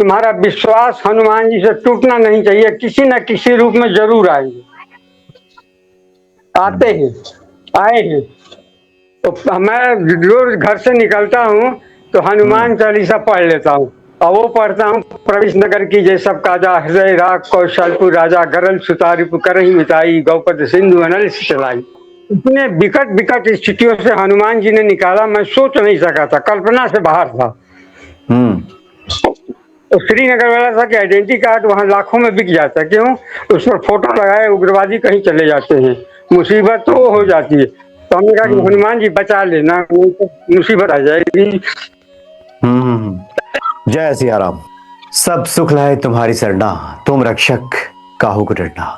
तुम्हारा विश्वास हनुमान जी से टूटना नहीं चाहिए, किसी न किसी रूप में जरूर आएंगे, आते हैं, आए हैं। तो मैं रोज घर से निकलता हूँ तो हनुमान चालीसा पढ़ लेता हूँ, और वो पढ़ता हूँ, प्रवेश नगर की जय सब काजा, हृदय राग कौशलपुर राजा, गरल सुतारी करही मिताई, गौपद सिंधु अनल चलाई। इतने विकट विकट स्थितियों से हनुमान जी ने निकाला, मैं सोच नहीं सका था, कल्पना से बाहर था। तो श्रीनगर वाला था कि आइडेंटिटी कार्ड वहाँ लाखों में बिक जाता है, क्यों? उस पर फोटो लगाए उग्रवादी कहीं चले जाते हैं, मुसीबत तो हो जाती है। तो हमने कहा कि हनुमान जी बचा लेना, तो मुसीबत आ जाएगी। जय सिया राम। सब सुख लाए तुम्हारी सरना, तुम रक्षक काहू को डरना।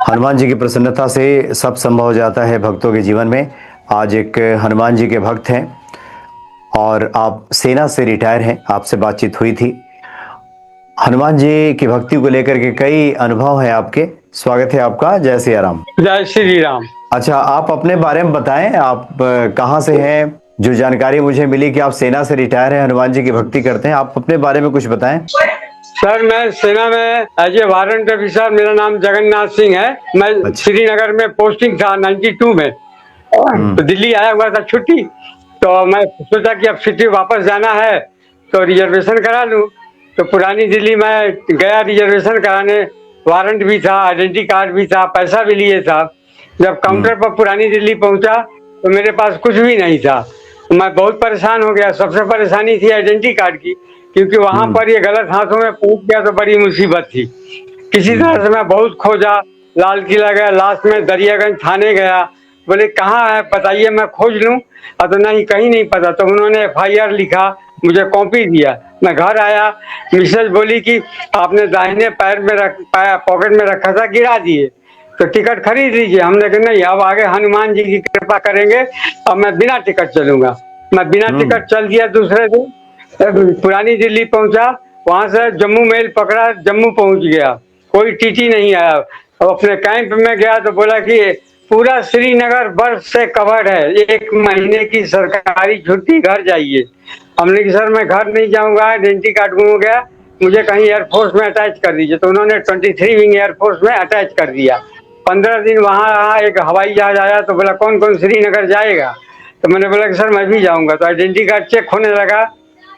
हनुमान जी की प्रसन्नता से सब संभव हो जाता है भक्तों के जीवन में। आज एक हनुमान जी के भक्त हैं और आप सेना से रिटायर हैं, आपसे बातचीत हुई थी। हनुमान जी की भक्ति को लेकर के कई अनुभव हैं आपके। स्वागत है आपका। जय सिया राम। जय श्री राम। अच्छा, आप अपने बारे में बताएं, आप कहाँ से हैं? जो जानकारी मुझे मिली कि आप सेना से रिटायर हैं, हनुमान जी की भक्ति करते हैं, आप अपने बारे में कुछ बताएं। सर, मैं सेना में एज ए वारंट ऑफिसर, मेरा नाम जगन्नाथ सिंह है। मैं श्रीनगर में पोस्टिंग था 92 में, तो दिल्ली आया हुआ था छुट्टी। तो मैं सोचा कि अब सिटी वापस जाना है तो रिजर्वेशन करा लूं। तो पुरानी दिल्ली में गया रिजर्वेशन कराने, वारंट भी था, आइडेंटिटी कार्ड भी था, पैसा भी लिए था। जब काउंटर पर पुरानी दिल्ली पहुंचा तो मेरे पास कुछ भी नहीं था। मैं बहुत परेशान हो गया। सबसे परेशानी थी आइडेंटिटी कार्ड की, क्योंकि वहां पर ये गलत हाथों में पहुंच गया तो बड़ी मुसीबत थी। किसी तरह से मैं बहुत खोजा, लाल किला गया, लास्ट में दरियागंज थाने गया, बोले कहाँ है बताइए मैं खोज लूं। तो नहीं, कहीं नहीं पता। तो उन्होंने FIR लिखा, मुझे कॉपी दिया। मैं घर आया, मिसेज बोली कि आपने दाहिने पैर में पॉकेट में रखा था, गिरा दिए, तो टिकट खरीद लीजिए। हमने कहा नहीं, अब आगे हनुमान जी की कृपा करेंगे, अब मैं बिना टिकट चलूंगा। मैं बिना टिकट चल दिया। दूसरे दिन पुरानी दिल्ली पहुंचा, वहां से जम्मू मेल पकड़ा, जम्मू पहुंच गया, कोई TT नहीं आया। अब अपने कैंप में गया तो बोला कि पूरा श्रीनगर बर्फ से कवर्ड है, 1 महीने की सरकारी छुट्टी, घर जाइए। हमने कि सर मैं घर नहीं जाऊंगा, आइडेंटिटी कार्ड गुम हो गया, मुझे कहीं एयरफोर्स में अटैच कर दीजिए। तो उन्होंने 23 विंग एयरफोर्स में अटैच कर दिया। 15 दिन वहां रहा। एक हवाई जहाज आया तो बोला कौन कौन श्रीनगर जाएगा। तो मैंने बोला कि सर मैं भी जाऊंगा। तो आइडेंटिटी कार्ड चेक होने लगा,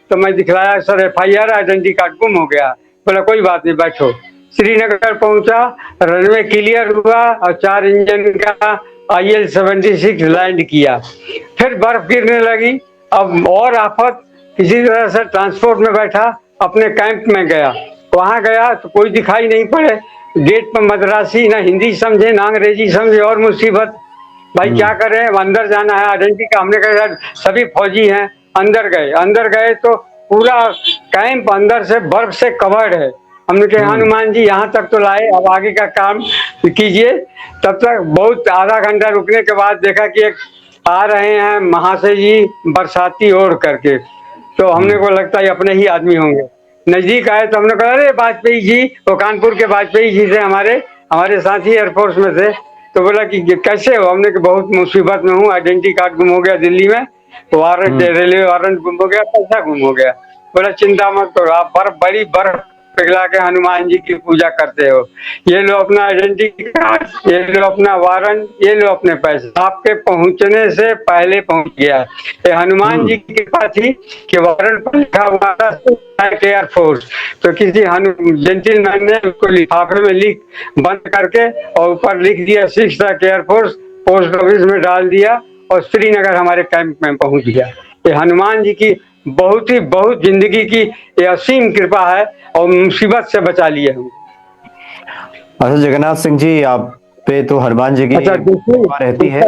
तो मैं दिखलाया सर FIR, आइडेंटिटी कार्ड गुम हो गया। बोला कोई बात नहीं, बैठो। श्रीनगर पहुंचा, रनवे क्लियर हुआ और 4 इंजन का IL-76 लैंड किया। फिर बर्फ गिरने लगी। अब और आफत, किसी तरह से ट्रांसपोर्ट में बैठा, अपने कैंप में गया। वहां गया तो कोई दिखाई नहीं पड़े। गेट पर मद्रासी, ना हिंदी समझे ना अंग्रेजी समझे, और मुसीबत। भाई क्या करें, अंदर जाना है, आइडेंटिटी का। हमने कहा सभी फौजी हैं। अंदर गए तो पूरा कैंप अंदर से बर्फ से कवर्ड है। हमने कहा हनुमान जी यहाँ तक तो लाए, अब आगे का काम कीजिए। तब तक बहुत आधा घंटा रुकने के बाद देखा कि एक आ रहे हैं महाशय जी, बरसाती ओढ़ करके। तो हमने को लगता है अपने ही आदमी होंगे। नजदीक आए तो हमने कहा अरे वाजपेयी जी, वो कानपुर के वाजपेयी जी थे, हमारे साथी एयरफोर्स में थे। तो बोला कि कैसे हो। हमने कि बहुत मुसीबत में हूँ, आइडेंटिटी कार्ड गुम हो गया दिल्ली में, वारंट, रेलवे वारंट गुम हो गया, पैसा गुम हो गया। बोला चिंता मत करो, आप बड़ी बर्फ पिघला के हनुमान जी की पूजा करते हो, ये लो अपना आइडेंटिटी कार्ड, ये लो अपना वारंट, ये लो अपने पैसे। आपके पहुंचने से पहले पहुंच गया। ये हनुमान जी की कृपा थी कि वारंट पर लिखा हुआ था एयरफोर्स। तो किसी जेंटलमैन ने उसको लिफाफे में लिख बंद करके और ऊपर लिख दिया 6 एयरफोर्स, पोस्ट ऑफिस में डाल दिया और श्रीनगर हमारे कैंप में पहुंच गया। ये हनुमान जी की बहुत जिंदगी की ये असीम कृपा है और मुसीबत से बचा लिए हम। अच्छा जगन्नाथ सिंह जी, आप पे तो हनुमान जी की कृपा रहती है।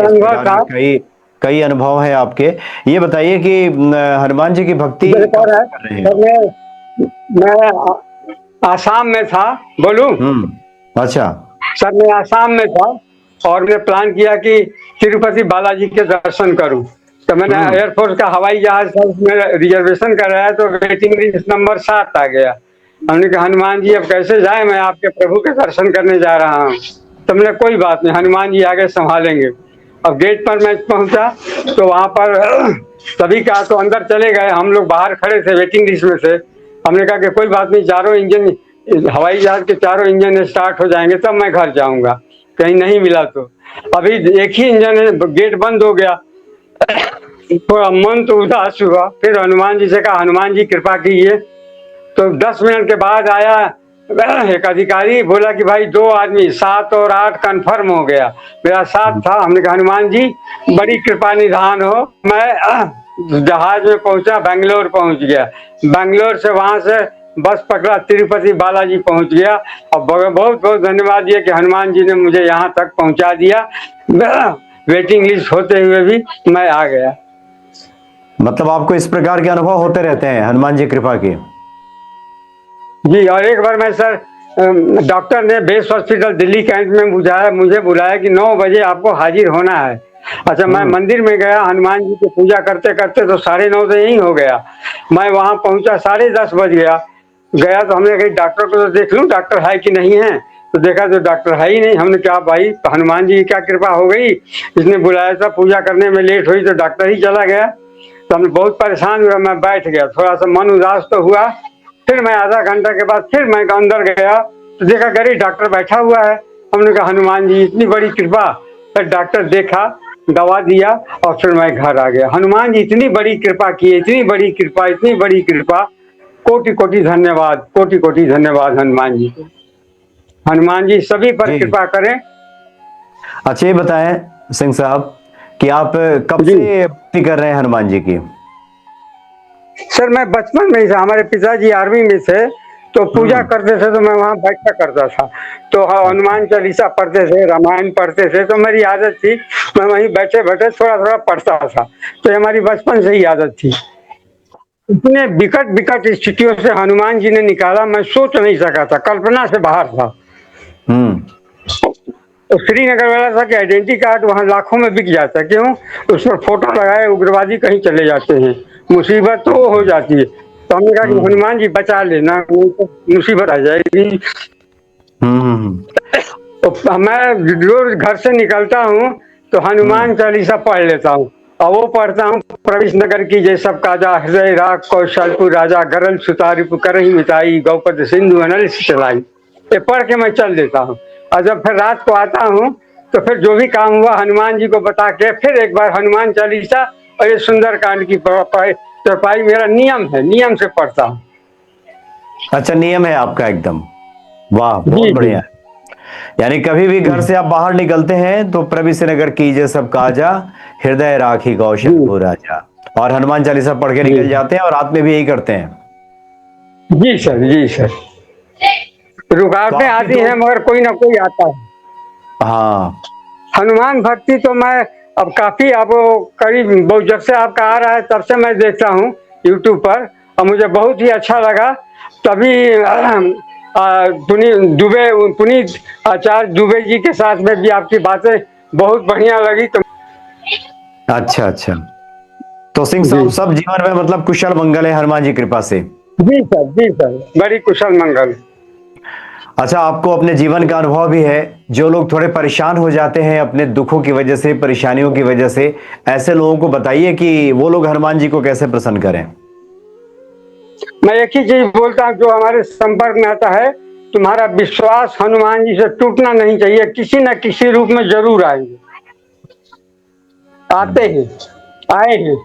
कई अनुभव है आपके। ये बताइए कि हनुमान जी की भक्ति कर रहे हैं। मैं आसाम में था। बोलूं? अच्छा सर, मैं आसाम में था और मैंने प्लान किया कि तिरुपति बालाजी के दर्शन करूं। तो मैंने एयरफोर्स का हवाई जहाज था, उसमें रिजर्वेशन कराया तो वेटिंग लिस्ट नंबर 7 आ गया। हमने कहा हनुमान जी अब कैसे जाए, मैं आपके प्रभु के दर्शन करने जा रहा हूँ। तो मैंने कोई बात नहीं, हनुमान जी आगे संभालेंगे। अब गेट पर मैं पहुंचा तो वहां पर सभी का तो अंदर चले गए, हम लोग बाहर खड़े थे, वेटिंग लिस्ट में थे। हमने कहा कि कोई बात नहीं, चारों इंजन, हवाई जहाज के चारों इंजन स्टार्ट हो जाएंगे तब मैं घर जाऊंगा, कहीं नहीं मिला तो। अभी एक ही इंजन है, गेट बंद हो गया। थोड़ा मन तो उदास हुआ, फिर हनुमान जी से कहा हनुमान जी कृपा कीजिए। तो 10 मिनट के बाद आया एक अधिकारी, बोला कि भाई 2 आदमी, 7 और 8 कंफर्म हो गया। मेरा 7 था। हमने कहा हनुमान जी बड़ी कृपा निधान हो। मैं जहाज में पहुंचा, बेंगलोर पहुंच गया। बेंगलोर से वहां से बस पकड़ा, तिरुपति बालाजी पहुंच गया। और बहुत बहुत धन्यवाद दिया कि हनुमान जी ने मुझे यहाँ तक पहुंचा दिया। वेटिंग लिस्ट होते हुए भी मैं आ गया। मतलब आपको इस प्रकार के अनुभव होते रहते हैं हनुमान जी कृपा के? जी, और एक बार मैं सर, डॉक्टर ने बेस हॉस्पिटल दिल्ली कैंट में मुझे बुलाया कि 9 बजे आपको हाजिर होना है। अच्छा, मैं मंदिर में गया, हनुमान जी की पूजा करते करते तो 9:30 तो यही हो गया। मैं वहां पहुंचा 10:30 बज गया। तो हमने कहा डॉक्टर को तो देख लूं, डॉक्टर है कि नहीं है। तो देखा तो डॉक्टर है ही नहीं। हमने कहा भाई हनुमान जी की क्या कृपा हो गई, इसने बुलाया था, पूजा करने में लेट हुई तो डॉक्टर ही चला गया। तो हमने बहुत परेशान हुआ। मैं बैठ गया, थोड़ा सा मन उदास तो हुआ। फिर मैं आधा घंटा के बाद फिर मैं अंदर गया तो देखा गरीब डॉक्टर बैठा हुआ है। हमने कहा हनुमान जी इतनी बड़ी कृपा। फिर डॉक्टर देखा, दवा दिया और फिर मैं घर आ गया। हनुमान जी इतनी बड़ी कृपा की, इतनी बड़ी कृपा, इतनी बड़ी कृपा। कोटि कोटि धन्यवाद, कोटि कोटि धन्यवाद हनुमान जी को। हनुमान जी सभी पर कृपा करें। अच्छा ये बताएं सिंह साहब कि आप कब जी से भक्ति कर रहे हैं हनुमान जी की? सर, मैं बचपन में ही था। हमारे पिताजी आर्मी में थे तो पूजा करते थे तो मैं वहां बैठा करता था। तो हनुमान चालीसा पढ़ते थे, रामायण पढ़ते थे, तो मेरी आदत थी मैं वहीं बैठे बैठे थोड़ा थोड़ा पढ़ता था। तो हमारी बचपन से ही आदत थी। इतने विकट विकट स्थितियों से हनुमान जी ने निकाला, मैं सोच नहीं सका था, कल्पना से बाहर था। तो श्रीनगर वाला था कि आइडेंटिटी कार्ड वहाँ लाखों में बिक जाता है। क्यों? उस पर फोटो लगाए उग्रवादी कहीं चले जाते हैं, मुसीबत तो हो जाती है। तो हमने कहा कि हनुमान जी बचा लेना, तो मुसीबत आ जाएगी। तो मैं रोज घर से निकलता हूँ तो हनुमान चालीसा पढ़ लेता हूँ। और वो पढ़ता हूँ, प्रवेश नगर की जय सब काजा, हृदय राग कौशलपुर राजा, गरल सुतारी करही मिताई, गौपद सिंधु अनल चलाई। ये पढ़ के मैं चल देता हूँ। और जब फिर रात को आता हूँ तो फिर जो भी काम हुआ हनुमान जी को बता के फिर एक बार हनुमान चालीसा और ये सुंदर कांड की चौपाई मेरा नियम है, नियम से पढ़ता हूँ। अच्छा, नियम है आपका एकदम। वाह, बहुत बढ़िया। यानी कभी भी घर से आप बाहर निकलते हैं तो प्रवेश नगर कीजिए सब काजा, हृदय राखी कौशलपुर राजा, और हनुमान चालीसा पढ़ के निकल जाते हैं। और रात में भी यही करते हैं? जी सर, जी सर। रुकावटें आती हैं मगर कोई ना कोई आता है। हाँ, हनुमान भक्ति तो मैं अब काफी, अब करीब जब से आपका आ रहा है तब से मैं देखता हूँ यूट्यूब पर, और मुझे बहुत ही अच्छा लगा। तभी पुनीत आचार्य दुबे जी के साथ में भी आपकी बातें बहुत बढ़िया लगी। तो अच्छा अच्छा, तो सिंह साहब सब जीवन में मतलब कुशल मंगल है हनुमान जी कृपा से? जी सर, जी सर, बड़ी कुशल मंगल। अच्छा, आपको अपने जीवन का अनुभव भी है, जो लोग थोड़े परेशान हो जाते हैं अपने दुखों की वजह से, परेशानियों की वजह से, ऐसे लोगों को बताइए कि वो लोग हनुमान जी को कैसे प्रसन्न करें। मैं एक ही चीज बोलता हूँ, जो हमारे संपर्क में आता है, तुम्हारा विश्वास हनुमान जी से टूटना नहीं चाहिए। किसी न किसी रूप में जरूर आएंगे, आते हैं, आए हैं।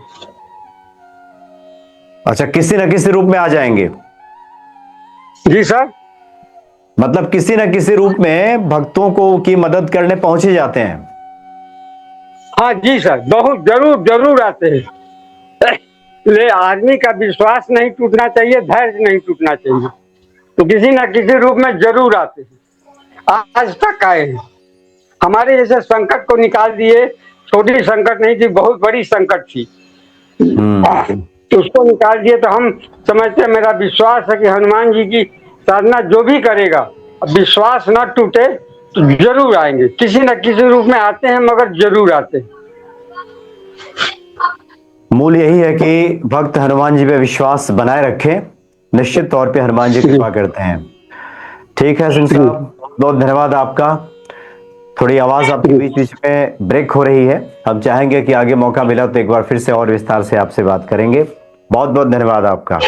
अच्छा, किसी न किसी रूप में आ जाएंगे? जी सर, मतलब किसी न किसी रूप में भक्तों को की मदद करने पहुंचे जाते हैं? हाँ जी सर, बहुत जरूर जरूर आते हैं। ले आदमी का विश्वास नहीं टूटना चाहिए, धैर्य नहीं टूटना चाहिए, तो किसी न किसी रूप में जरूर आते हैं। आज तक आए हैं, हमारे जैसे संकट को निकाल दिए। छोटी संकट नहीं थी, बहुत बड़ी संकट थी, तो उसको निकाल दिए। तो हम समझते हैं, मेरा विश्वास है कि हनुमान जी की साधना जो भी करेगा, विश्वास न टूटे तो जरूर आएंगे। किसी न किसी रूप में आते हैं मगर जरूर आते हैं। मूल यही है कि भक्त हनुमान जी पे विश्वास बनाए रखें, निश्चित तौर पे हनुमान जी कृपा करते हैं। ठीक है सिंह साहब, बहुत धन्यवाद आपका। थोड़ी आवाज आपकी बीच बीच में ब्रेक हो रही है, हम चाहेंगे कि आगे मौका मिला तो एक बार फिर से और विस्तार से आपसे बात करेंगे। बहुत बहुत धन्यवाद आपका।